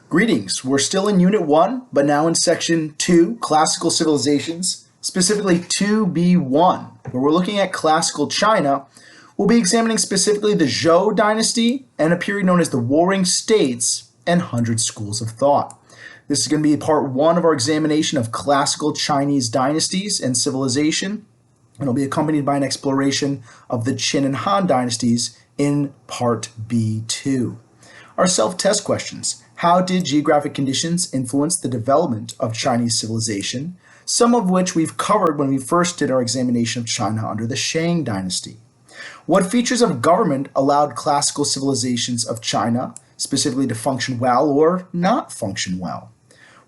Greetings. We're still in Unit 1, but now in Section 2, Classical Civilizations, specifically 2B1, where we're looking at classical China. We'll be examining specifically the Zhou Dynasty and a period known as the Warring States and 100 Schools of Thought. This is going to be part 1 of our examination of classical Chinese dynasties and civilization, and it'll be accompanied by an exploration of the Qin and Han dynasties in part B2. Our self-test questions. How did geographic conditions influence the development of Chinese civilization, some of which we've covered when we first did our examination of China under the Shang Dynasty? What features of government allowed classical civilizations of China, specifically to function well or not function well?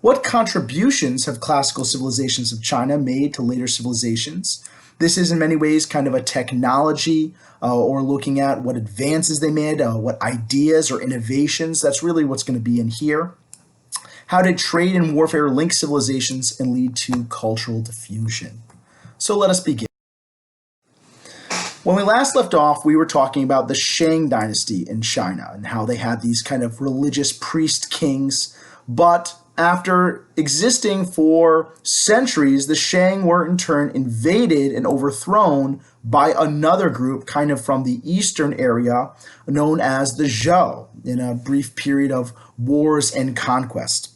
What contributions have classical civilizations of China made to later civilizations? This is in many ways kind of a technology or looking at what advances they made, what ideas or innovations. That's really what's going to be in here. How did trade and warfare link civilizations and lead to cultural diffusion? So let us begin. When we last left off, we were talking about the Shang Dynasty in China and how they had these kind of religious priest kings, but after existing for centuries, the Shang were in turn invaded and overthrown by another group kind of from the eastern area known as the Zhou in a brief period of wars and conquest.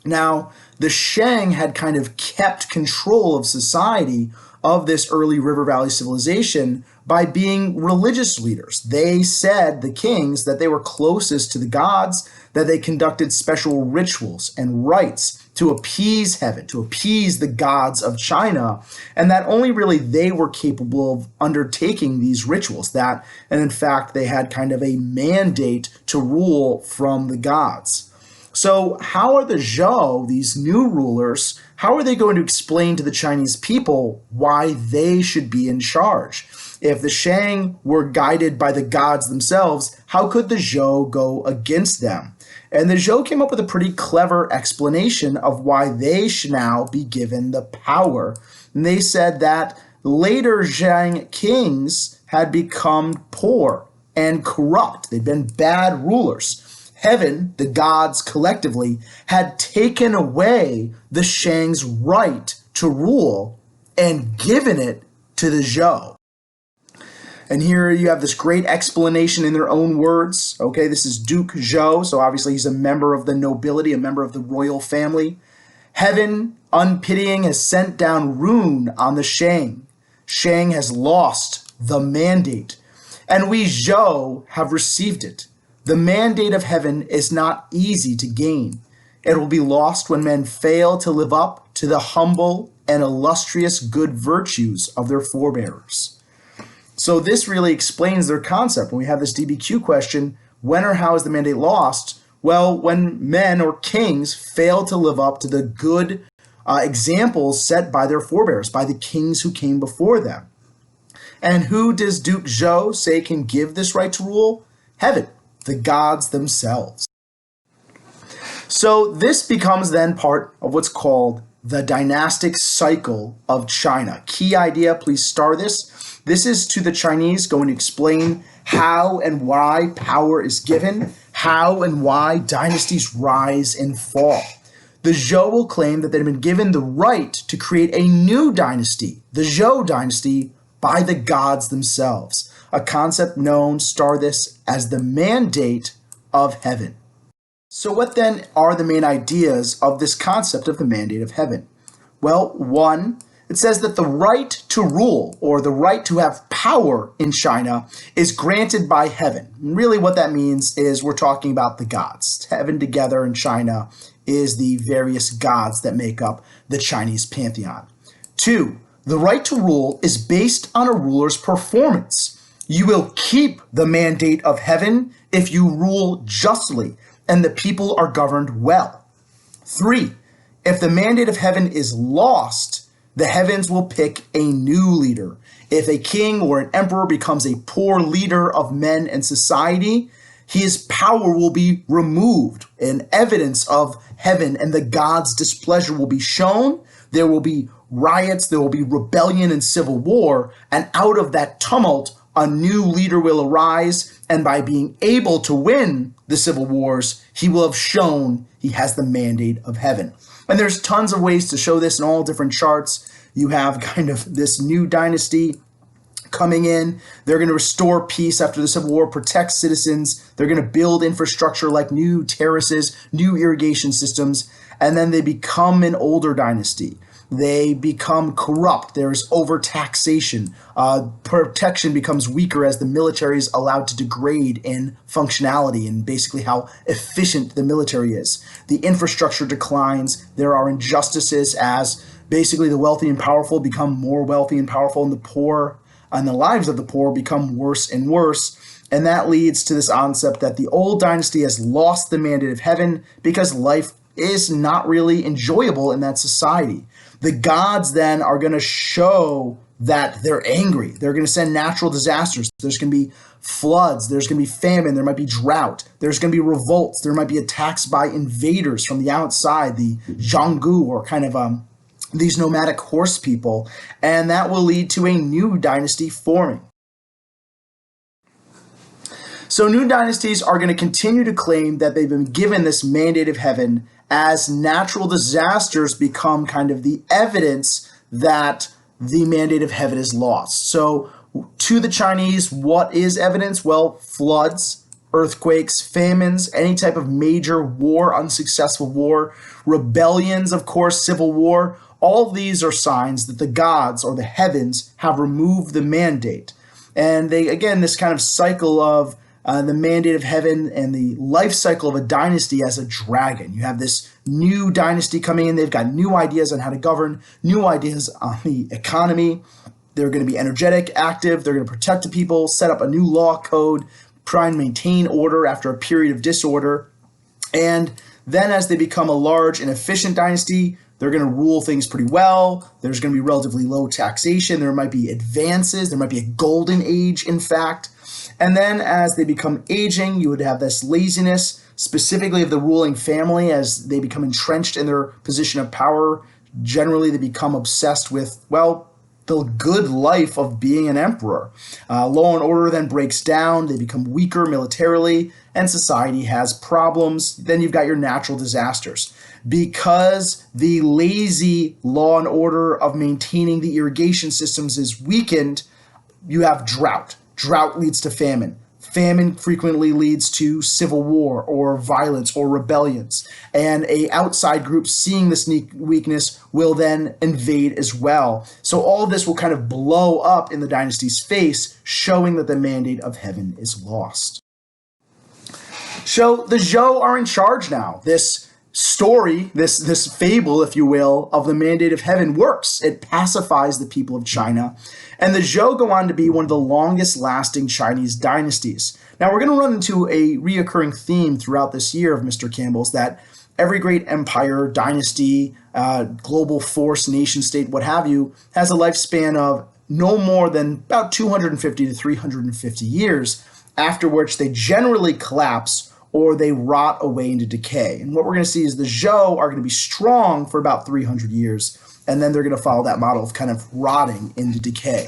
Now, the Shang had kind of kept control of society of this early river valley civilization by being religious leaders. They said, the kings, that they were closest to the gods, that they conducted special rituals and rites to appease heaven, to appease the gods of China, and that only really they were capable of undertaking these rituals, and in fact, they had kind of a mandate to rule from the gods. So how are the Zhou, these new rulers, how are they going to explain to the Chinese people why they should be in charge? If the Shang were guided by the gods themselves, how could the Zhou go against them? And the Zhou came up with a pretty clever explanation of why they should now be given the power. And they said that later Zhang kings had become poor and corrupt. They'd been bad rulers. Heaven, the gods collectively, had taken away the Shang's right to rule and given it to the Zhou. And here you have this great explanation in their own words. Okay, this is Duke Zhou, so obviously he's a member of the nobility, a member of the royal family. Heaven, unpitying, has sent down ruin on the Shang. Shang has lost the mandate, and we Zhou have received it. The mandate of heaven is not easy to gain. It will be lost when men fail to live up to the humble and illustrious good virtues of their forebears. So this really explains their concept. When we have this DBQ question, when or how is the mandate lost? Well, when men or kings fail to live up to the good examples set by their forebears, by the kings who came before them. And who does Duke Zhou say can give this right to rule? Heaven, the gods themselves. So this becomes then part of what's called the dynastic cycle of China. Key idea, please star this. This is to the Chinese going to explain how and why power is given, how and why dynasties rise and fall. The Zhou will claim that they've been given the right to create a new dynasty, the Zhou dynasty, by the gods themselves, a concept known, star this, as the mandate of heaven. So what then are the main ideas of this concept of the mandate of heaven? Well, one, it says that the right to rule, or the right to have power in China, is granted by heaven. And really what that means is we're talking about the gods. Heaven together in China is the various gods that make up the Chinese pantheon. Two, the right to rule is based on a ruler's performance. You will keep the mandate of heaven if you rule justly and the people are governed well. Three, if the mandate of heaven is lost, the heavens will pick a new leader. If a king or an emperor becomes a poor leader of men and society, his power will be removed and evidence of heaven and the gods' displeasure will be shown. There will be riots, there will be rebellion and civil war, and out of that tumult, a new leader will arise, and by being able to win the civil wars, he will have shown he has the mandate of heaven. And there's tons of ways to show this in all different charts. You have kind of this new dynasty coming in. They're going to restore peace after the Civil War, protect citizens. They're going to build infrastructure like new terraces, new irrigation systems, and then they become an older dynasty. They become corrupt. There's overtaxation. Protection becomes weaker as the military is allowed to degrade in functionality and basically how efficient the military is. The infrastructure declines. There are injustices as basically the wealthy and powerful become more wealthy and powerful, and the poor and the lives of the poor become worse and worse. And that leads to this concept that the old dynasty has lost the mandate of heaven because life is not really enjoyable in that society. The gods then are going to show that they're angry. They're going to send natural disasters. There's going to be floods. There's going to be famine. There might be drought. There's going to be revolts. There might be attacks by invaders from the outside, the Zhou, or kind of these nomadic horse people, and that will lead to a new dynasty forming. So new dynasties are going to continue to claim that they've been given this mandate of heaven as natural disasters become kind of the evidence that the mandate of heaven is lost. So to the Chinese, what is evidence? Well, floods, earthquakes, famines, any type of major war, unsuccessful war, rebellions, of course, civil war. All of these are signs that the gods or the heavens have removed the mandate. And they, again, this kind of cycle of the mandate of heaven and the life cycle of a dynasty as a dragon. You have this new dynasty coming in. They've got new ideas on how to govern, new ideas on the economy. They're going to be energetic, active. They're going to protect the people, set up a new law code, try and maintain order after a period of disorder. And then as they become a large and efficient dynasty, they're going to rule things pretty well. There's going to be relatively low taxation. There might be advances. There might be a golden age, in fact. And then as they become aging, you would have this laziness, specifically of the ruling family as they become entrenched in their position of power. Generally, they become obsessed with, well, the good life of being an emperor. Law and order then breaks down. They become weaker militarily, and society has problems. Then you've got your natural disasters. Because the lazy law and order of maintaining the irrigation systems is weakened, you have drought. Drought leads to famine. Famine frequently leads to civil war or violence or rebellions. And a outside group seeing this weakness will then invade as well. So all of this will kind of blow up in the dynasty's face, showing that the mandate of heaven is lost. So the Zhou are in charge now. This story, this fable, if you will, of the mandate of heaven works. It pacifies the people of China. And the Zhou go on to be one of the longest lasting Chinese dynasties. Now we're going to run into a reoccurring theme throughout this year of Mr. Campbell's that every great empire, dynasty, global force, nation state, what have you, has a lifespan of no more than about 250 to 350 years, after which they generally collapse or they rot away into decay. And what we're going to see is the Zhou are going to be strong for about 300 years, and then they're going to follow that model of kind of rotting into decay.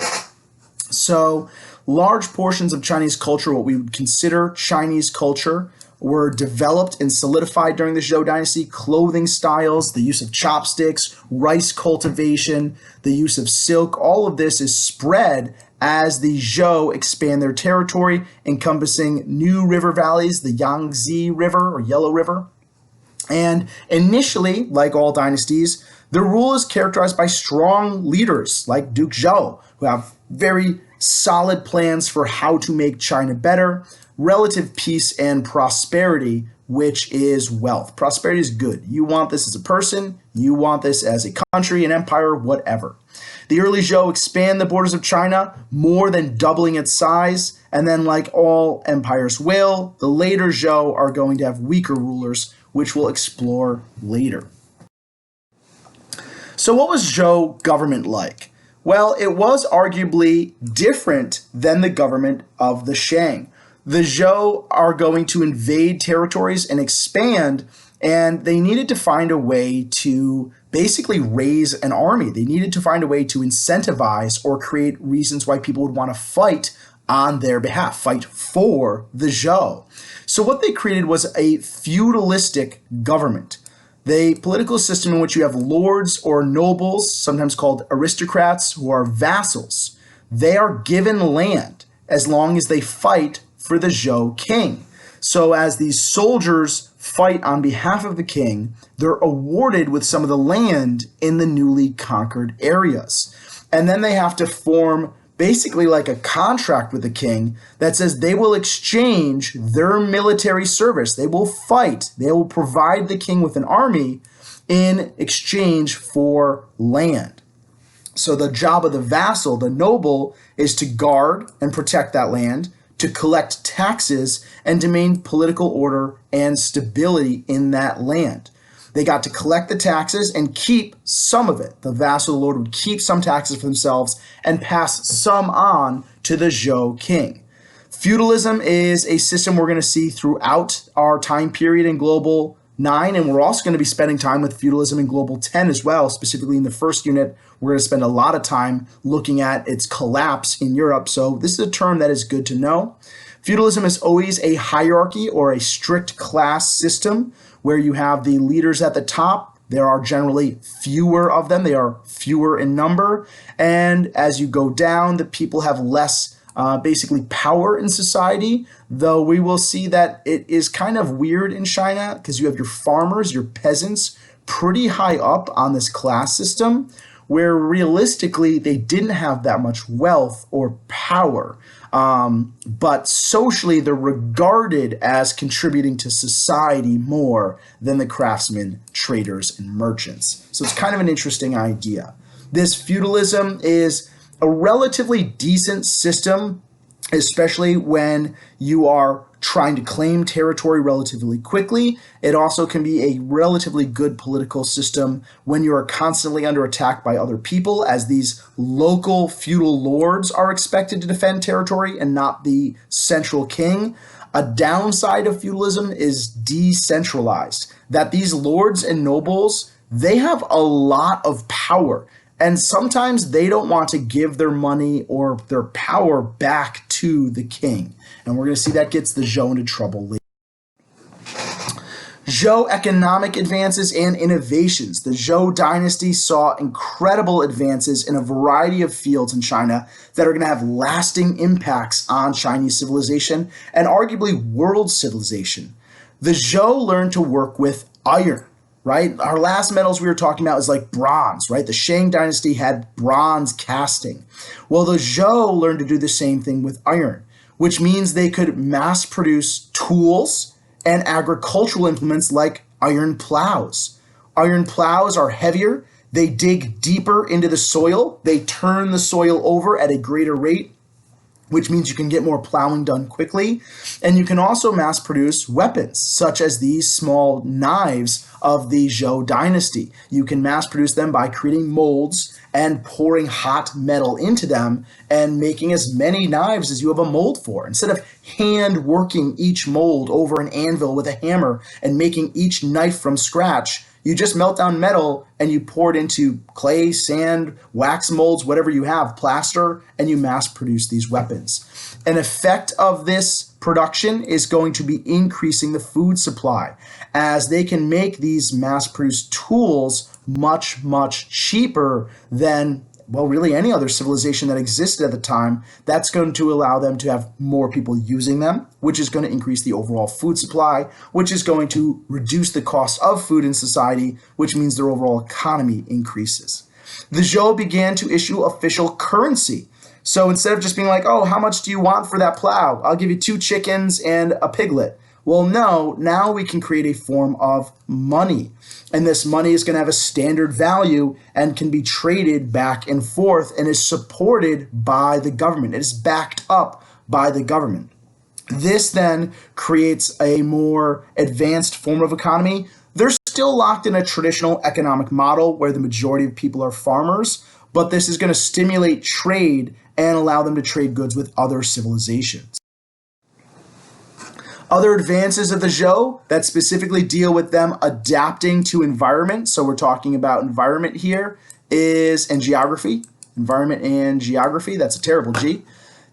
So large portions of Chinese culture, what we would consider Chinese culture, were developed and solidified during the Zhou dynasty. Clothing styles, the use of chopsticks, rice cultivation, the use of silk, all of this is spread as the Zhou expand their territory, encompassing new river valleys, the Yangtze River or Yellow River. And initially, like all dynasties, their rule is characterized by strong leaders like Duke Zhou, who have very solid plans for how to make China better, relative peace and prosperity, which is wealth. Prosperity is good. You want this as a person, you want this as a country, an empire, whatever. The early Zhou expand the borders of China, more than doubling its size, and then like all empires will, the later Zhou are going to have weaker rulers, which we'll explore later. So what was Zhou government like? Well, it was arguably different than the government of the Shang. The Zhou are going to invade territories and expand, and they needed to find a way to basically raise an army. They needed to find a way to incentivize or create reasons why people would want to fight on their behalf, fight for the Zhou. So what they created was a feudalistic government, the political system in which you have lords or nobles, sometimes called aristocrats, who are vassals. They are given land as long as they fight for the Zhou king. So as these soldiers fight on behalf of the king, they're awarded with some of the land in the newly conquered areas. And then they have to form basically like a contract with the king that says they will exchange their military service. They will fight. They will provide the king with an army in exchange for land. So the job of the vassal, the noble, is to guard and protect that land, to collect taxes, and to maintain political order and stability in that land. They got to collect the taxes and keep some of it. The vassal lord would keep some taxes for themselves and pass some on to the Zhou king. Feudalism is a system we're going to see throughout our time period in Global 9, and we're also going to be spending time with feudalism in Global 10 as well. Specifically in the first unit, we're going to spend a lot of time looking at its collapse in Europe. So this is a term that is good to know. Feudalism is always a hierarchy or a strict class system where you have the leaders at the top. There are generally fewer of them. They are fewer in number. And as you go down, the people have less basically power in society, though we will see that it is kind of weird in China because you have your farmers, your peasants, pretty high up on this class system, where realistically they didn't have that much wealth or power. But socially, they're regarded as contributing to society more than the craftsmen, traders, and merchants. So it's kind of an interesting idea. This feudalism is a relatively decent system, especially when you are trying to claim territory relatively quickly. It also can be a relatively good political system when you are constantly under attack by other people, as these local feudal lords are expected to defend territory and not the central king. A downside of feudalism is decentralized, that these lords and nobles, they have a lot of power. And sometimes they don't want to give their money or their power back to the king. And we're going to see that gets the Zhou into trouble later. Zhou economic advances and innovations. The Zhou dynasty saw incredible advances in a variety of fields in China that are going to have lasting impacts on Chinese civilization and arguably world civilization. The Zhou learned to work with iron. Right? Our last metals we were talking about is like bronze, right? The Shang dynasty had bronze casting. Well, the Zhou learned to do the same thing with iron, which means they could mass produce tools and agricultural implements like iron plows. Iron plows are heavier. They dig deeper into the soil. They turn the soil over at a greater rate, which means you can get more plowing done quickly. And you can also mass produce weapons, such as these small knives of the Zhou dynasty. You can mass produce them by creating molds and pouring hot metal into them and making as many knives as you have a mold for. Instead of hand working each mold over an anvil with a hammer and making each knife from scratch, you just melt down metal and you pour it into clay, sand, wax molds, whatever you have, plaster, and you mass produce these weapons. An effect of this production is going to be increasing the food supply, as they can make these mass-produced tools much, much cheaper than, well, really any other civilization that existed at the time. That's going to allow them to have more people using them, which is going to increase the overall food supply, which is going to reduce the cost of food in society, which means their overall economy increases. The Zhou began to issue official currency. So instead of just being like, oh, how much do you want for that plow? I'll give you 2 chickens and a piglet. Well, no, now we can create a form of money. And this money is going to have a standard value and can be traded back and forth and is supported by the government. It is backed up by the government. This then creates a more advanced form of economy. They're still locked in a traditional economic model where the majority of people are farmers, but this is going to stimulate trade and allow them to trade goods with other civilizations. Other advances of the Zhou that specifically deal with them adapting to environment, so we're talking about environment here, and geography. Environment and geography, that's a terrible G.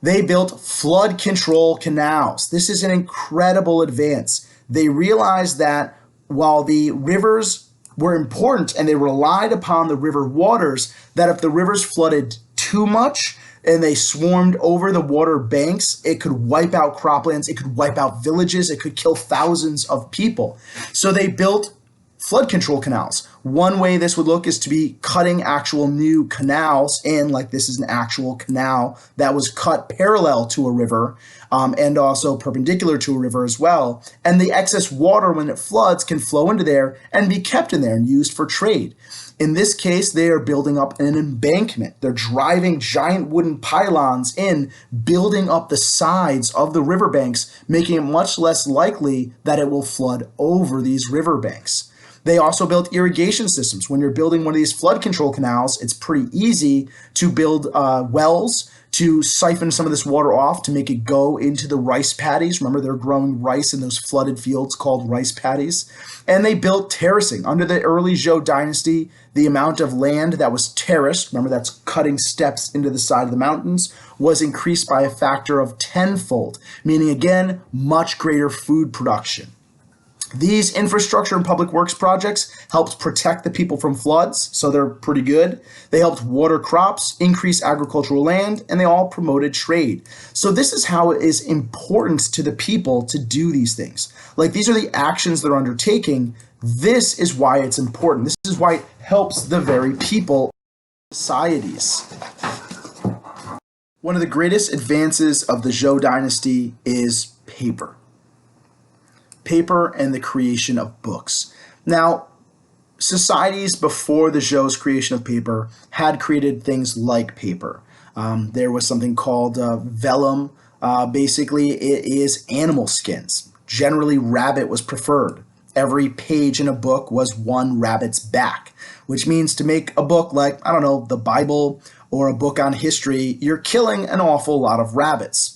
They built flood control canals. This is an incredible advance. They realized that while the rivers were important and they relied upon the river waters, that if the rivers flooded too much and they swarmed over the water banks, it could wipe out croplands, it could wipe out villages, it could kill thousands of people. So they built flood control canals. One way this would look is to be cutting actual new canals in, like this is an actual canal that was cut parallel to a river and also perpendicular to a river as well. And the excess water, when it floods, can flow into there and be kept in there and used for trade. In this case, they are building up an embankment. They're driving giant wooden pylons in, building up the sides of the riverbanks, making it much less likely that it will flood over these riverbanks. They also built irrigation systems. When you're building one of these flood control canals, it's pretty easy to build wells to siphon some of this water off to make it go into the rice paddies. Remember, they're growing rice in those flooded fields called rice paddies. And they built terracing. Under the early Zhou Dynasty, the amount of land that was terraced, remember that's cutting steps into the side of the mountains, was increased by a factor of tenfold, meaning again, much greater food production. These infrastructure and public works projects helped protect the people from floods, so they're pretty good. They helped water crops, increase agricultural land, and they all promoted trade. So this is how it is important to the people to do these things. Like, these are the actions they're undertaking. This is why it's important. This is why it helps the very people of societies. One of the greatest advances of the Zhou dynasty is paper. Paper and the creation of books. Now, societies before the Zhou's creation of paper had created things like paper. There was something called vellum. Basically, it is animal skins. Generally, rabbit was preferred. Every page in a book was one rabbit's back, which means to make a book like, I don't know, the Bible or a book on history, you're killing an awful lot of rabbits.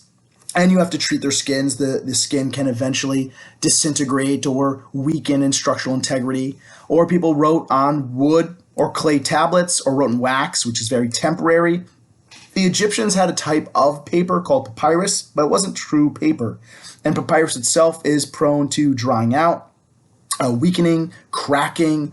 And you have to treat their skins. The skin can eventually disintegrate or weaken in structural integrity. Or people wrote on wood or clay tablets or wrote in wax, which is very temporary. The Egyptians had a type of paper called papyrus, but it wasn't true paper. And papyrus itself is prone to drying out, weakening, cracking,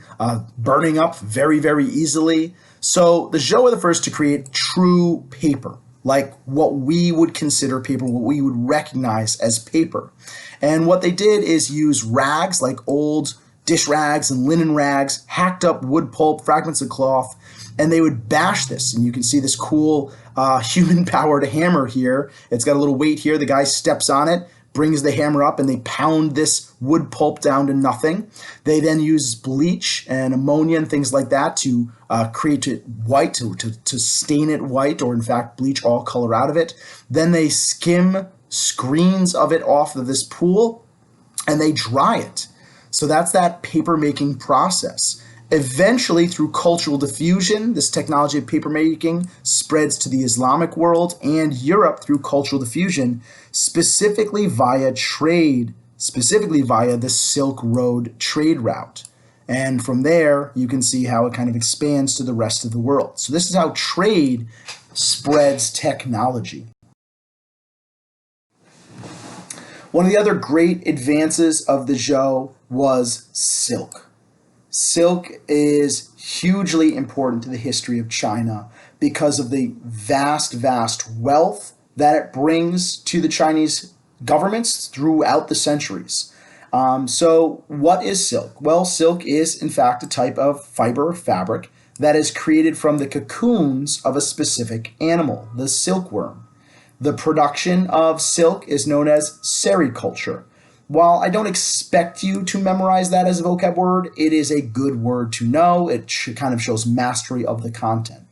burning up very, very easily. So the Zhou were the first to create true paper, like what we would consider paper, what we would recognize as paper. And what they did is use rags, like old dish rags and linen rags, hacked up wood pulp, fragments of cloth, and they would bash this. And you can see this cool human-powered hammer here. It's got a little weight here. The guy steps on it, brings the hammer up, and they pound this wood pulp down to nothing. They then use bleach and ammonia and things like that to create it white, to stain it white, or in fact bleach all color out of it. Then they skim screens of it off of this pool and they dry it. So that's that paper making process. Eventually, through cultural diffusion, this technology of papermaking spreads to the Islamic world and Europe through cultural diffusion, specifically via trade, specifically via the Silk Road trade route. And from there, you can see how it kind of expands to the rest of the world. So this is how trade spreads technology. One of the other great advances of the Zhou was silk. Silk is hugely important to the history of China because of the vast, vast wealth that it brings to the Chinese governments throughout the centuries. So what is silk? Well, silk is, in fact, a type of fiber or fabric that is created from the cocoons of a specific animal, the silkworm. The production of silk is known as sericulture. While I don't expect you to memorize that as a vocab word, it is a good word to know. It kind of shows mastery of the content.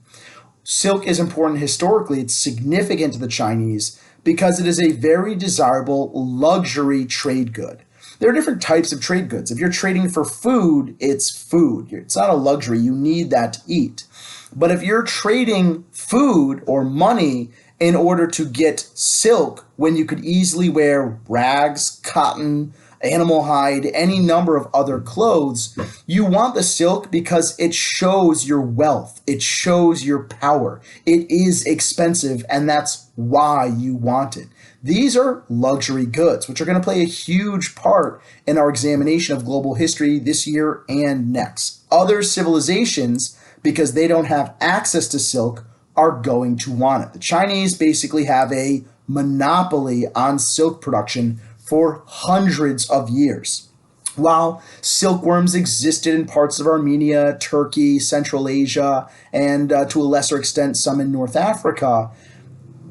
Silk is important historically. It's significant to the Chinese because it is a very desirable luxury trade good. There are different types of trade goods. If you're trading for food, it's food. It's not a luxury. You need that to eat. But if you're trading food or money in order to get silk when you could easily wear rags, cotton, animal hide, any number of other clothes. You want the silk because it shows your wealth, it shows your power. It is expensive, and that's why you want it. These are luxury goods, which are going to play a huge part in our examination of global history this year and next. Other civilizations, because they don't have access to silk, are going to want it. The Chinese basically have a monopoly on silk production for hundreds of years. While silkworms existed in parts of Armenia, Turkey, Central Asia, and to a lesser extent some in North Africa,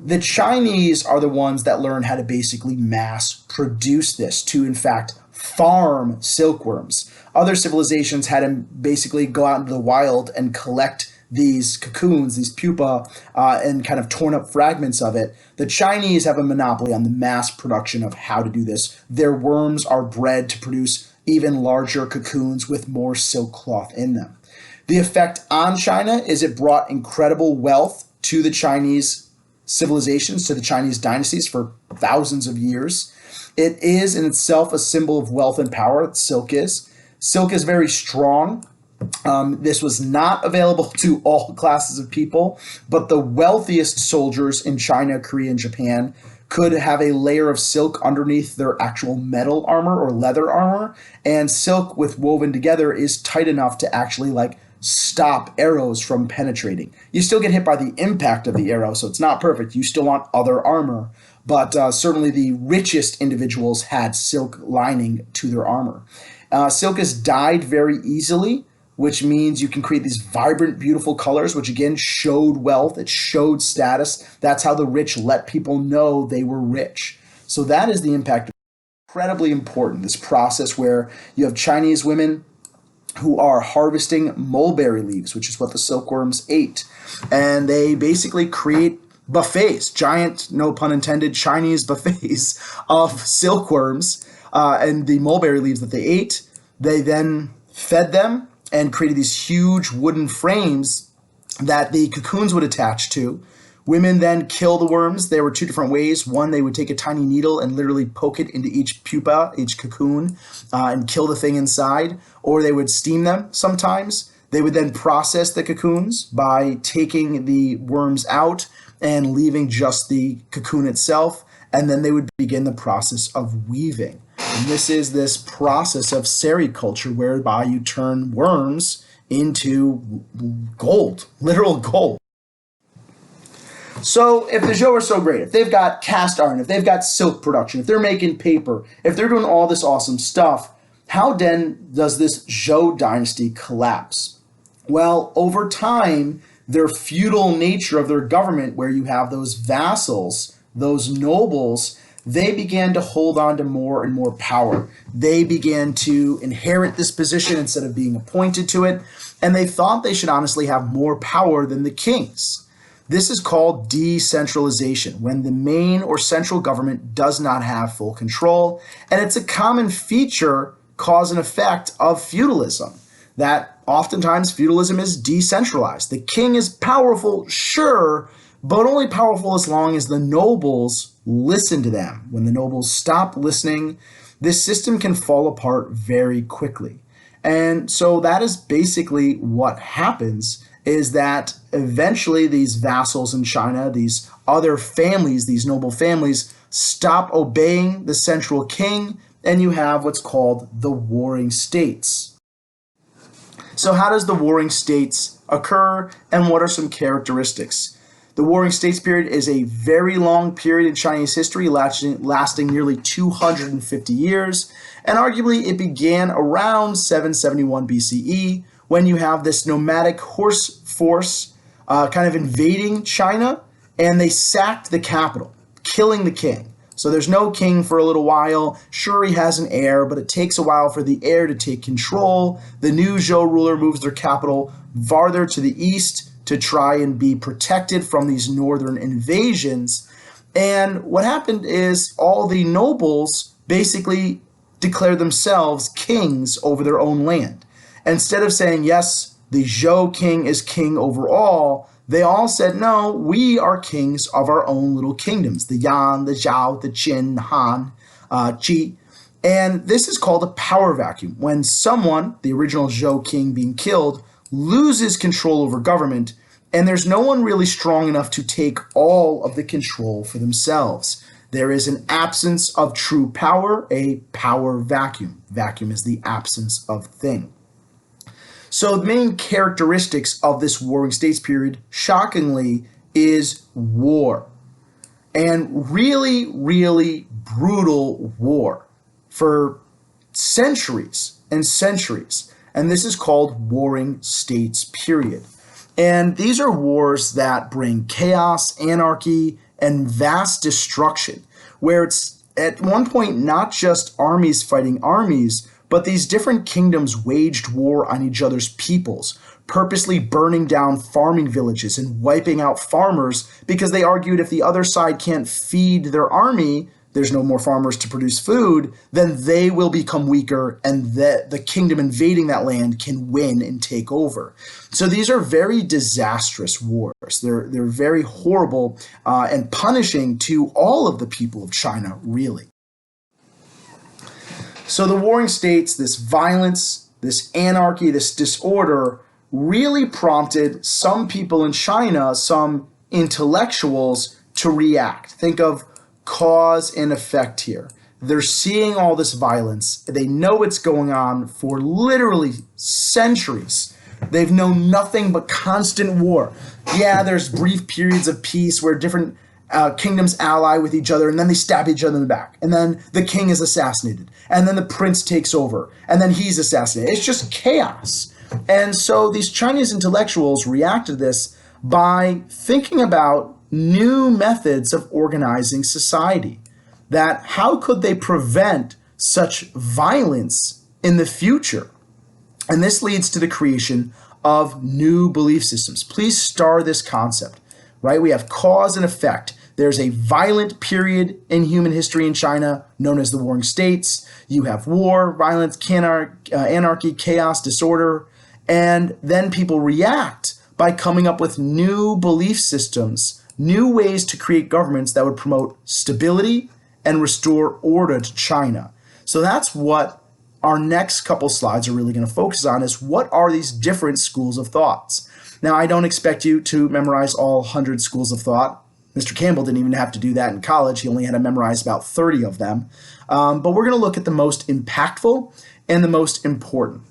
the Chinese are the ones that learn how to basically mass produce this, to in fact farm silkworms. Other civilizations had to basically go out into the wild and collect these cocoons, these pupa, and kind of torn up fragments of it. The Chinese have a monopoly on the mass production of how to do this. Their worms are bred to produce even larger cocoons with more silk cloth in them. The effect on China is it brought incredible wealth to the Chinese civilizations, to the Chinese dynasties for thousands of years. It is in itself a symbol of wealth and power. Silk is. Silk is very strong. This was not available to all classes of people, but the wealthiest soldiers in China, Korea, and Japan could have a layer of silk underneath their actual metal armor or leather armor, and silk with woven together is tight enough to actually stop arrows from penetrating. You still get hit by the impact of the arrow, so it's not perfect. You still want other armor, but certainly the richest individuals had silk lining to their armor. Silk is dyed very easily, which means you can create these vibrant, beautiful colors, which again showed wealth, it showed status. That's how the rich let people know they were rich. So that is the impact. Incredibly important, this process where you have Chinese women who are harvesting mulberry leaves, which is what the silkworms ate. And they basically create buffets, giant, no pun intended, Chinese buffets of silkworms and the mulberry leaves that they ate. They then fed them and created these huge wooden frames that the cocoons would attach to. Women then kill the worms. There were two different ways. One, they would take a tiny needle and literally poke it into each pupa, each cocoon, and kill the thing inside. Or they would steam them sometimes. They would then process the cocoons by taking the worms out and leaving just the cocoon itself. And then they would begin the process of weaving. And this is this process of sericulture whereby you turn worms into gold, literal gold. So if the Zhou are so great, if they've got cast iron, if they've got silk production, if they're making paper, if they're doing all this awesome stuff, how then does this Zhou dynasty collapse? Well, over time, their feudal nature of their government, where you have those vassals, those nobles, they began to hold on to more and more power. They began to inherit this position instead of being appointed to it, and they thought they should honestly have more power than the kings. This is called decentralization, when the main or central government does not have full control, and it's a common feature, cause and effect of feudalism, that oftentimes feudalism is decentralized. The king is powerful, sure, but only powerful as long as the nobles listen to them. When the nobles stop listening, this system can fall apart very quickly. And so that is basically what happens, is that eventually these vassals in China, these other families, these noble families, stop obeying the central king, and you have what's called the warring states. So how does the warring states occur, and what are some characteristics? The Warring States period is a very long period in Chinese history, lasting nearly 250 years, and arguably it began around 771 BCE, when you have this nomadic horse force kind of invading China, and they sacked the capital, killing the king. So there's no king for a little while. Sure, he has an heir, but it takes a while for the heir to take control. The new Zhou ruler moves their capital farther to the east to try and be protected from these northern invasions. And what happened is all the nobles basically declared themselves kings over their own land. Instead of saying, yes, the Zhou king is king over all, they all said, no, we are kings of our own little kingdoms, the Yan, the Zhao, the Qin, Han, Qi. And this is called a power vacuum, when someone, the original Zhou king being killed, loses control over government, and there's no one really strong enough to take all of the control for themselves. There is an absence of true power, a power vacuum. Vacuum is the absence of thing. So the main characteristics of this warring states period, shockingly, is war. And really, really brutal war for centuries and centuries. And this is called warring states period. And these are wars that bring chaos, anarchy, and vast destruction, where it's at one point not just armies fighting armies, but these different kingdoms waged war on each other's peoples, purposely burning down farming villages and wiping out farmers because they argued if the other side can't feed their army, there's no more farmers to produce food, then they will become weaker and the kingdom invading that land can win and take over. So these are very disastrous wars. They're very horrible and punishing to all of the people of China, really. So the warring states, this violence, this anarchy, this disorder really prompted some people in China, some intellectuals, to react. Think of cause and effect here. They're seeing all this violence. They know it's going on for literally centuries. They've known nothing but constant war. Yeah, there's brief periods of peace where different kingdoms ally with each other, and then they stab each other in the back. And then the king is assassinated. And then the prince takes over. And then he's assassinated. It's just chaos. And so these Chinese intellectuals reacted to this by thinking about new methods of organizing society. That how could they prevent such violence in the future? And this leads to the creation of new belief systems. Please star this concept, right? We have cause and effect. There's a violent period in human history in China known as the Warring States. You have war, violence, anarchy, chaos, disorder, and then people react by coming up with new belief systems, new ways to create governments that would promote stability and restore order to China. So that's what our next couple slides are really going to focus on, is what are these different schools of thoughts. Now, I don't expect you to memorize all 100 schools of thought. Mr. Campbell didn't even have to do that in college. He only had to memorize about 30 of them. But we're going to look at the most impactful and the most important.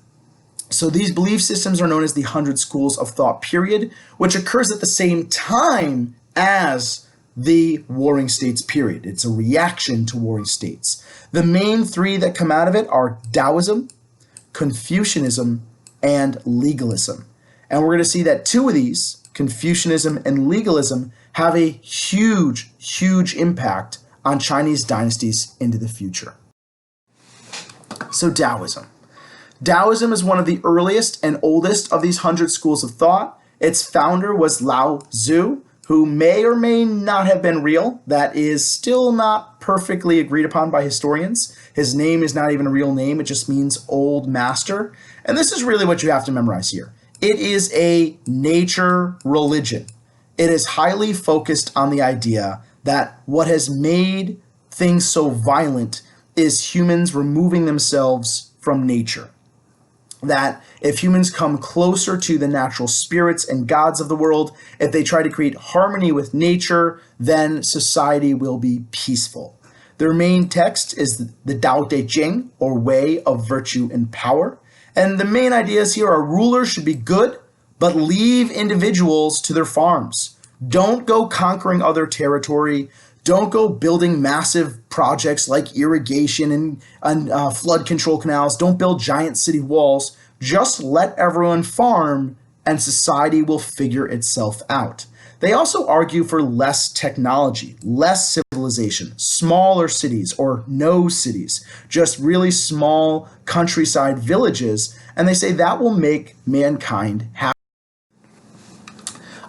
So these belief systems are known as the 100 schools of thought period, which occurs at the same time as the warring states period. It's a reaction to warring states. The main three that come out of it are Taoism, Confucianism, and legalism. And we're going to see that two of these, Confucianism and legalism, have a huge, huge impact on Chinese dynasties into the future. So Taoism. Taoism is one of the earliest and oldest of these 100 schools of thought. Its founder was Lao Zhu, who may or may not have been real. That is still not perfectly agreed upon by historians. His name is not even a real name. It just means old master. And this is really what you have to memorize here. It is a nature religion. It is highly focused on the idea that what has made things so violent is humans removing themselves from nature. That if humans come closer to the natural spirits and gods of the world, if they try to create harmony with nature, then society will be peaceful. Their main text is the Tao Te Ching, or Way of Virtue and Power. And the main ideas here are rulers should be good, but leave individuals to their farms. Don't go conquering other territory. Don't go building massive projects like irrigation and flood control canals. Don't build giant city walls. Just let everyone farm and society will figure itself out. They also argue for less technology, less civilization, smaller cities or no cities, just really small countryside villages, and they say that will make mankind happy.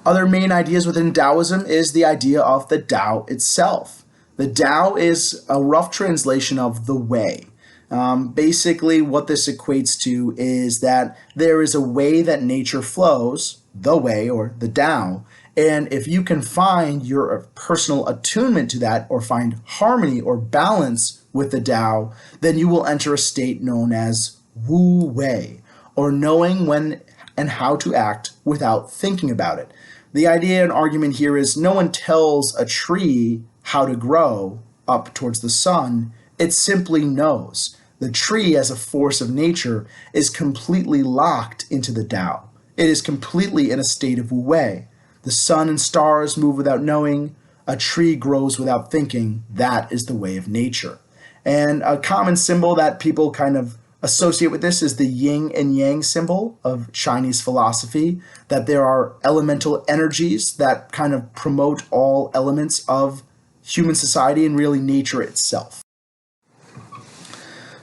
Other main ideas within Taoism is the idea of the Tao itself. The Tao is a rough translation of the way. Basically, what this equates to is that there is a way that nature flows, the way or the Tao, and if you can find your personal attunement to that or find harmony or balance with the Tao, then you will enter a state known as Wu Wei, or knowing when and how to act without thinking about it. The idea and argument here is no one tells a tree how to grow up towards the sun, it simply knows. The tree, as a force of nature, is completely locked into the Tao. It is completely in a state of Wu Wei. The sun and stars move without knowing. A tree grows without thinking. That is the way of nature. And a common symbol that people kind of associate with this is the yin and yang symbol of Chinese philosophy, that there are elemental energies that kind of promote all elements of human society and really nature itself.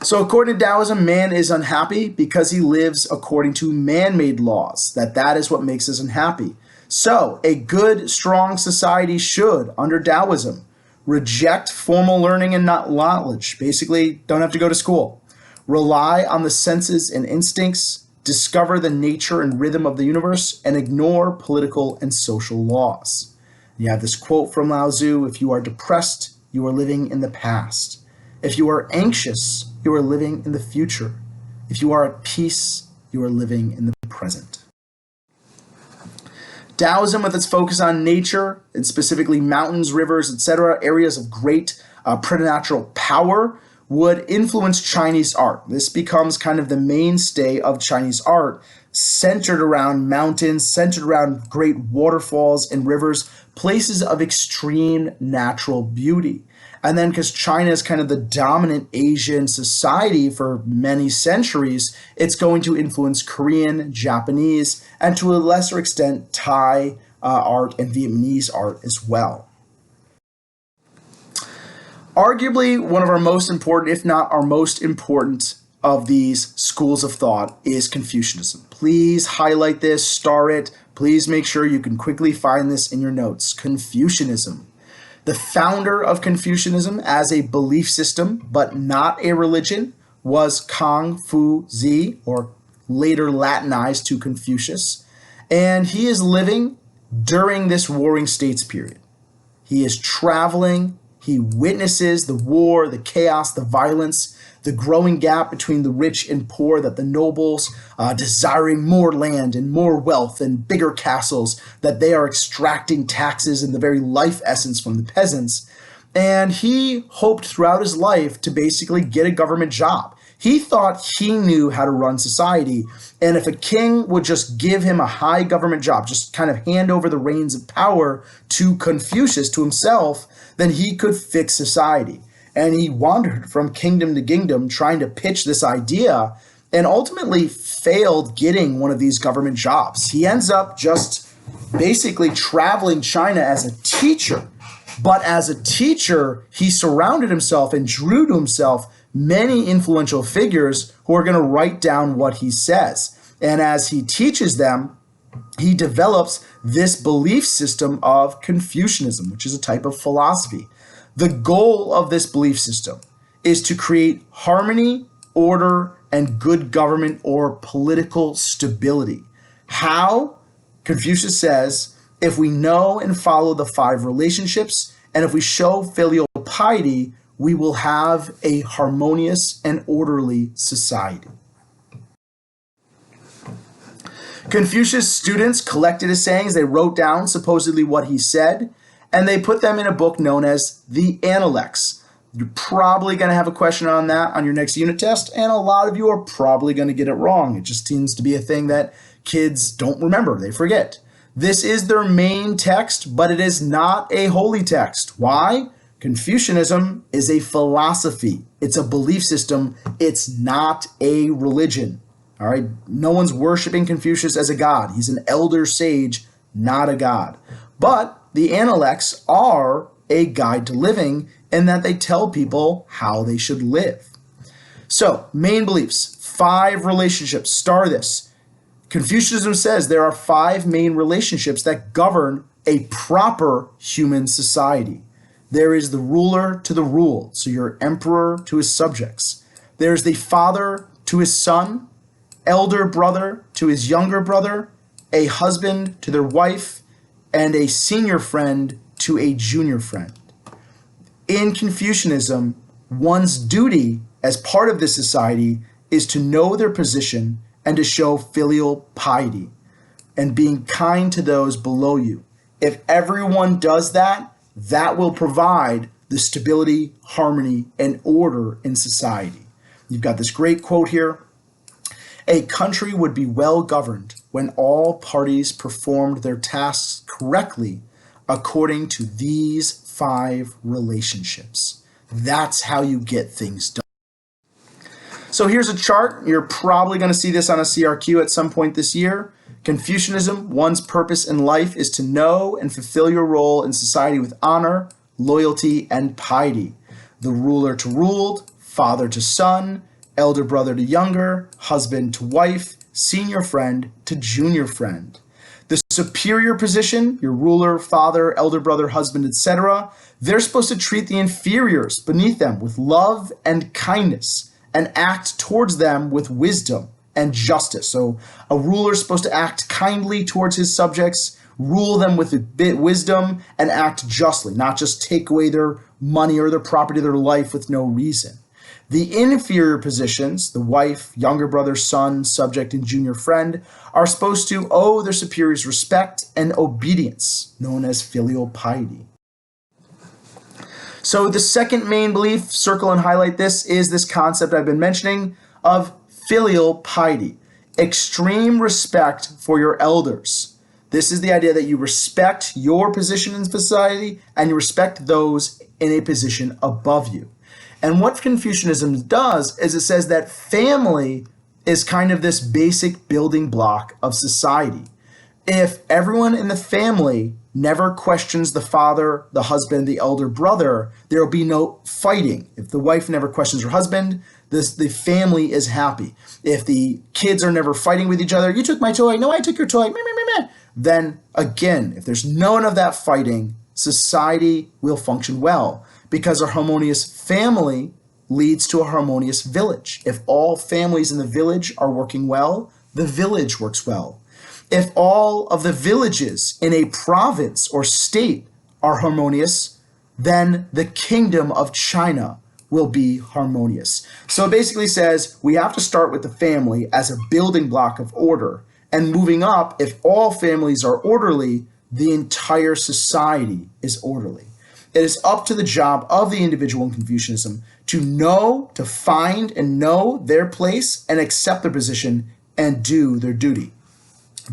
So according to Taoism, man is unhappy because he lives according to man-made laws, that is what makes us unhappy. So a good, strong society should, under Taoism, reject formal learning and not knowledge. Basically, don't have to go to school. Rely on the senses and instincts, discover the nature and rhythm of the universe, and ignore political and social laws. You have this quote from Lao Tzu, if you are depressed, you are living in the past. If you are anxious, you are living in the future. If you are at peace, you are living in the present. Taoism, with its focus on nature, and specifically mountains, rivers, etc., areas of great preternatural power, would influence Chinese art. This becomes kind of the mainstay of Chinese art, centered around mountains, centered around great waterfalls and rivers, places of extreme natural beauty. And then because China is kind of the dominant Asian society for many centuries, it's going to influence Korean, Japanese, and to a lesser extent, Thai art and Vietnamese art as well. Arguably, one of our most important, if not our most important, of these schools of thought is Confucianism. Please highlight this, star it. Please make sure you can quickly find this in your notes. Confucianism. The founder of Confucianism as a belief system, but not a religion, was Kang Fu Zi, or later Latinized to Confucius. And he is living during this Warring States period. He is traveling. He witnesses the war, the chaos, the violence, the growing gap between the rich and poor, that the nobles, desiring more land and more wealth and bigger castles, that they are extracting taxes and the very life essence from the peasants. And he hoped throughout his life to basically get a government job. He thought he knew how to run society, and if a king would just give him a high government job, just kind of hand over the reins of power to Confucius, to himself, then he could fix society. And he wandered from kingdom to kingdom trying to pitch this idea and ultimately failed getting one of these government jobs. He ends up just basically traveling China as a teacher. But as a teacher, he surrounded himself and drew to himself many influential figures who are going to write down what he says. And as he teaches them, he develops this belief system of Confucianism, which is a type of philosophy. The goal of this belief system is to create harmony, order, and good government or political stability. How? Confucius says, if we know and follow the 5 relationships, and if we show filial piety, we will have a harmonious and orderly society. Confucius' students collected his sayings. They wrote down supposedly what he said, and they put them in a book known as the Analects. You're probably going to have a question on that on your next unit test, and a lot of you are probably going to get it wrong. It just seems to be a thing that kids don't remember. They forget. This is their main text, but it is not a holy text. Why? Confucianism is a philosophy. It's a belief system. It's not a religion. All right? No one's worshiping Confucius as a god. He's an elder sage, not a god. But the Analects are a guide to living in that they tell people how they should live. So, main beliefs, 5 relationships. Star this. Confucianism says there are 5 main relationships that govern a proper human society. There is the ruler to the ruled, so your emperor to his subjects. There's the father to his son, elder brother to his younger brother, a husband to their wife, and a senior friend to a junior friend. In Confucianism, One's duty as part of this society is to know their position and to show filial piety and being kind to those below you. If everyone does that, that will provide the stability, harmony, and order in society. You've got this great quote here. A country would be well governed when all parties performed their tasks correctly according to these 5 relationships. That's how you get things done. So here's a chart. You're probably going to see this on a CRQ at some point this year. Confucianism, one's purpose in life is to know and fulfill your role in society with honor, loyalty, and piety. The ruler to ruled, father to son, elder brother to younger, husband to wife, senior friend to junior friend. The superior position, your ruler, father, elder brother, husband, etc., they're supposed to treat the inferiors beneath them with love and kindness and act towards them with wisdom and justice. So a ruler is supposed to act kindly towards his subjects, rule them with wisdom, and act justly, not just take away their money or their property, their life with no reason. The inferior positions, the wife, younger brother, son, subject, and junior friend, are supposed to owe their superiors respect and obedience, known as filial piety. So the second main belief, circle and highlight this, is this concept I've been mentioning of filial piety, extreme respect for your elders. This is the idea that you respect your position in society and you respect those in a position above you. And what Confucianism does is it says that family is kind of this basic building block of society. If everyone in the family never questions the father, the husband, the elder brother, there will be no fighting. If the wife never questions her husband, the family is happy. If the kids are never fighting with each other, you took my toy, no, I took your toy, meh, meh, meh, meh. Then again, if there's none of that fighting, society will function well because a harmonious family leads to a harmonious village. If all families in the village are working well, the village works well. If all of the villages in a province or state are harmonious, then the kingdom of China will be harmonious. So it basically says we have to start with the family as a building block of order. And moving up, if all families are orderly, the entire society is orderly. It is up to the job of the individual in Confucianism to know, to find and know their place and accept their position and do their duty.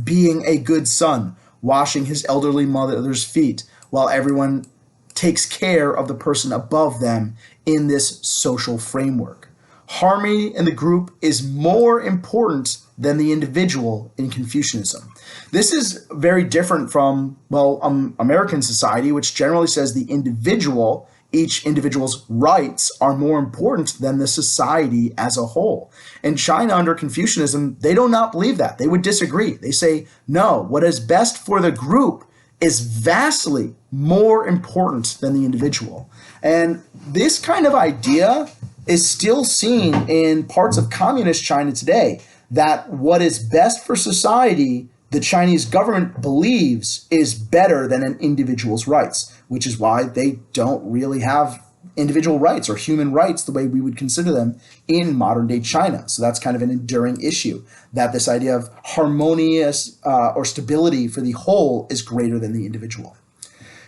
Being a good son, washing his elderly mother's feet while everyone takes care of the person above them in this social framework. Harmony in the group is more important than the individual in Confucianism. This is very different from, American society, which generally says the individual, each individual's rights are more important than the society as a whole. In China, under Confucianism, they do not believe that. They would disagree. They say, no, what is best for the group is vastly more important than the individual. And this kind of idea is still seen in parts of communist China today, that what is best for society, the Chinese government believes is better than an individual's rights, which is why they don't really have individual rights or human rights the way we would consider them in modern day China. So that's kind of an enduring issue, that this idea of harmonious or stability for the whole is greater than the individual.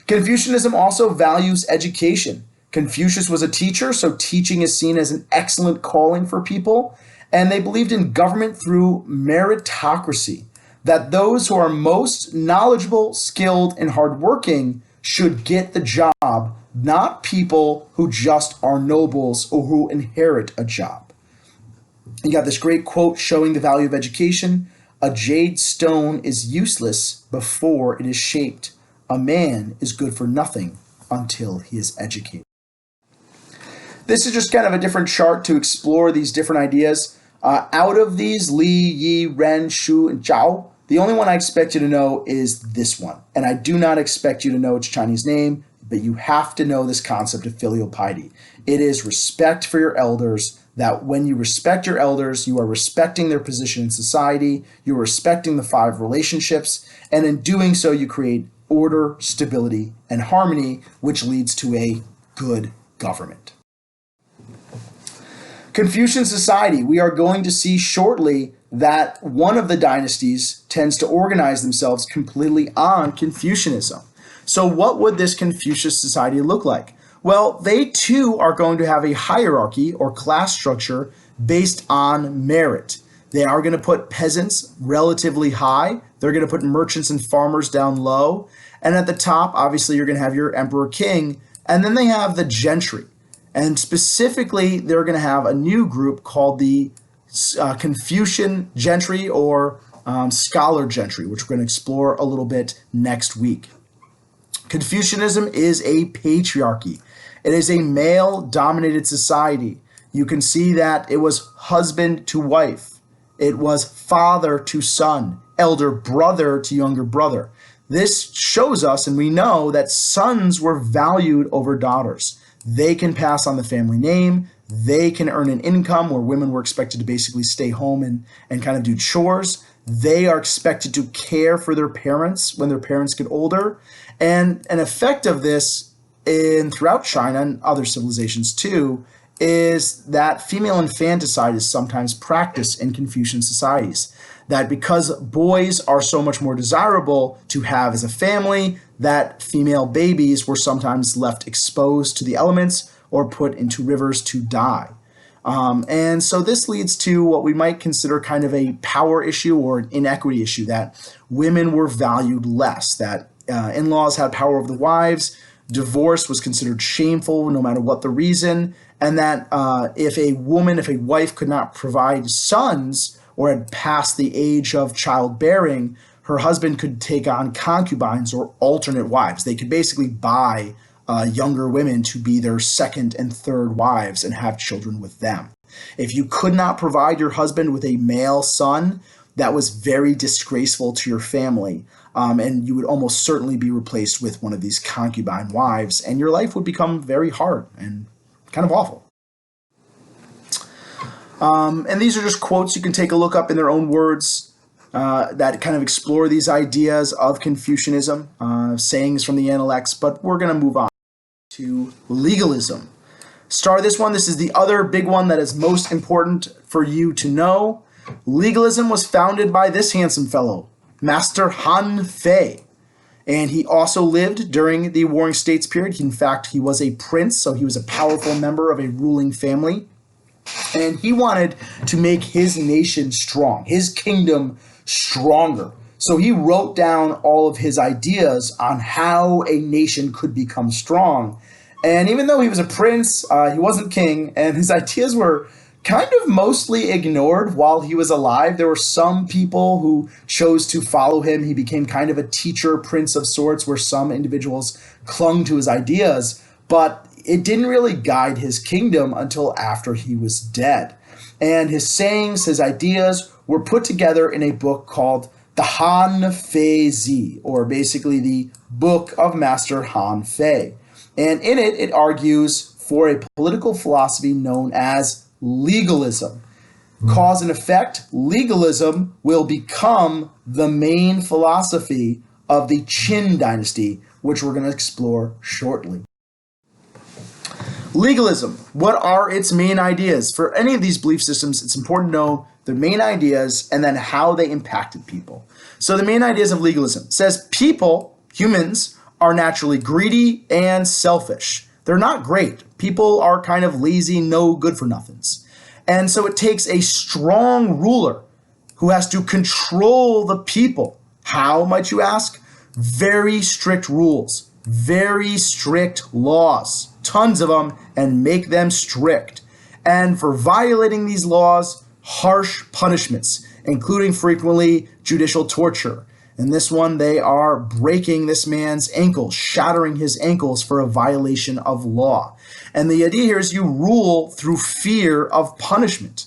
Confucianism also values education. Confucius was a teacher, so teaching is seen as an excellent calling for people. And they believed in government through meritocracy, that those who are most knowledgeable, skilled, and hardworking should get the job, not people who just are nobles or who inherit a job. You got this great quote showing the value of education. A jade stone is useless before it is shaped. A man is good for nothing until he is educated. This is just kind of a different chart to explore these different ideas. Out of these, Li, Yi, Ren, Shu, and Zhou, the only one I expect you to know is this one. And I do not expect you to know its Chinese name, but you have to know this concept of filial piety. It is respect for your elders, that when you respect your elders, you are respecting their position in society, you're respecting the 5 relationships, and in doing so, you create order, stability, and harmony, which leads to a good government. Confucian society, we are going to see shortly that one of the dynasties tends to organize themselves completely on Confucianism. So what would this Confucius society look like? Well, they too are going to have a hierarchy or class structure based on merit. They are going to put peasants relatively high. They're going to put merchants and farmers down low. And at the top, obviously, you're going to have your emperor king. And then they have the gentry. And specifically, they're going to have a new group called the Confucian gentry or scholar gentry, which we're going to explore a little bit next week. Confucianism is a patriarchy. It is a male-dominated society. You can see that it was husband to wife. It was father to son, elder brother to younger brother. This shows us, and we know, that sons were valued over daughters. They can pass on the family name. They can earn an income where women were expected to basically stay home and kind of do chores. They are expected to care for their parents when their parents get older. And an effect of this throughout China and other civilizations too is that female infanticide is sometimes practiced in Confucian societies. That because boys are so much more desirable to have as a family, that female babies were sometimes left exposed to the elements or put into rivers to die. And so this leads to what we might consider kind of a power issue or an inequity issue, that women were valued less, that in-laws had power over the wives, divorce was considered shameful no matter what the reason, and that if a wife could not provide sons or had passed the age of childbearing, her husband could take on concubines or alternate wives. They could basically buy younger women to be their second and third wives and have children with them. If you could not provide your husband with a male son, that was very disgraceful to your family, and you would almost certainly be replaced with one of these concubine wives, and your life would become very hard and kind of awful. And these are just quotes you can take a look up in their own words that kind of explore these ideas of Confucianism, sayings from the Analects, but we're going to move on to legalism. This is the other big one that is most important for you to know. Legalism was founded by this handsome fellow, Master Han Fei. And he also lived during the Warring States period. In fact, he was a prince, so he was a powerful member of a ruling family. And he wanted to make his nation strong, his kingdom stronger. So he wrote down all of his ideas on how a nation could become strong. And even though he was a prince, he wasn't king, and his ideas were kind of mostly ignored while he was alive. There were some people who chose to follow him. He became kind of a teacher prince of sorts, where some individuals clung to his ideas, but it didn't really guide his kingdom until after he was dead. And his sayings, his ideas, were put together in a book called the Han Fei Zi, or basically the Book of Master Han Fei. And in it, it argues for a political philosophy known as legalism. Cause and effect, legalism will become the main philosophy of the Qin dynasty, which we're going to explore shortly. Legalism, what are its main ideas? For any of these belief systems, it's important to know their main ideas and then how they impacted people. So the main ideas of legalism says people, humans, are naturally greedy and selfish. They're not great. People are kind of lazy, no good for nothings. And so it takes a strong ruler who has to control the people. How, might you ask? Very strict rules, very strict laws, tons of them, and make them strict. And for violating these laws, harsh punishments, including frequently judicial torture. In this one, they are breaking this man's ankles, shattering his ankles for a violation of law. And the idea here is you rule through fear of punishment,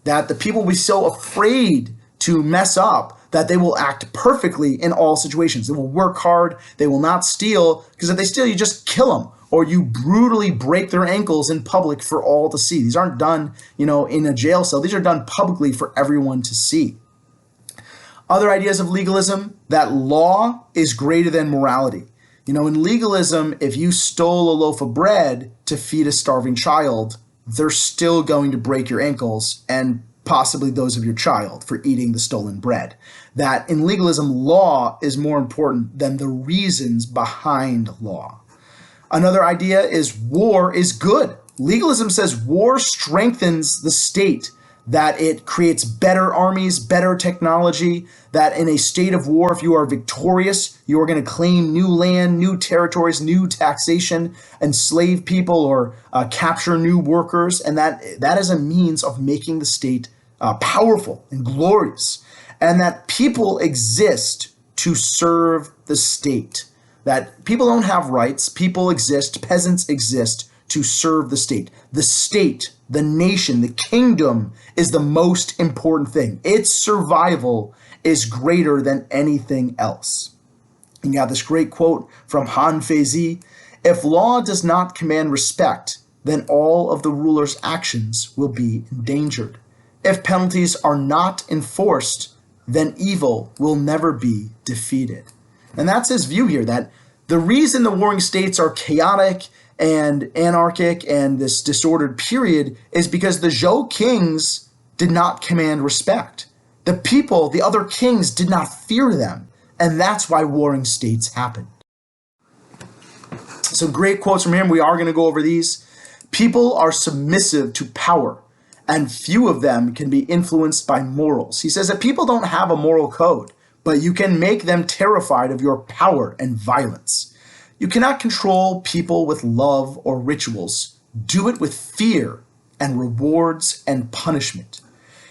that the people will be so afraid to mess up that they will act perfectly in all situations. They will work hard, they will not steal, because if they steal, you just kill them, or you brutally break their ankles in public for all to see. These aren't done, in a jail cell. These are done publicly for everyone to see. Other ideas of legalism, that law is greater than morality. In legalism, if you stole a loaf of bread to feed a starving child, they're still going to break your ankles and possibly those of your child for eating the stolen bread. That in legalism, law is more important than the reasons behind law. Another idea is war is good. Legalism says war strengthens the state, that it creates better armies, better technology, that in a state of war, if you are victorious, you are going to claim new land, new territories, new taxation, enslave people, or capture new workers, and that is a means of making the state powerful and glorious, and that people exist to serve the state. That people don't have rights, people exist, peasants exist to serve the state. The state, the nation, the kingdom is the most important thing. Its survival is greater than anything else. And you have this great quote from Han Feizi: "If law does not command respect, then all of the ruler's actions will be endangered. If penalties are not enforced, then evil will never be defeated." And that's his view here, that the reason the warring states are chaotic and anarchic and this disordered period is because the Zhou kings did not command respect. The people, the other kings, did not fear them, and that's why warring states happened. Some great quotes from him. We are going to go over these. People are submissive to power, and few of them can be influenced by morals. He says that people don't have a moral code, but you can make them terrified of your power and violence. You cannot control people with love or rituals. Do it with fear and rewards and punishment.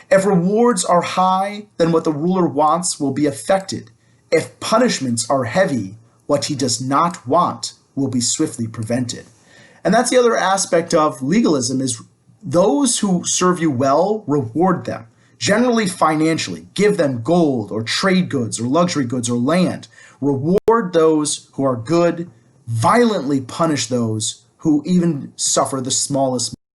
If rewards are high, then what the ruler wants will be affected. If punishments are heavy, what he does not want will be swiftly prevented. And that's the other aspect of legalism, is those who serve you well, reward them, generally financially. Give them gold or trade goods or luxury goods or land. Reward those who are good, violently punish those who even suffer the smallest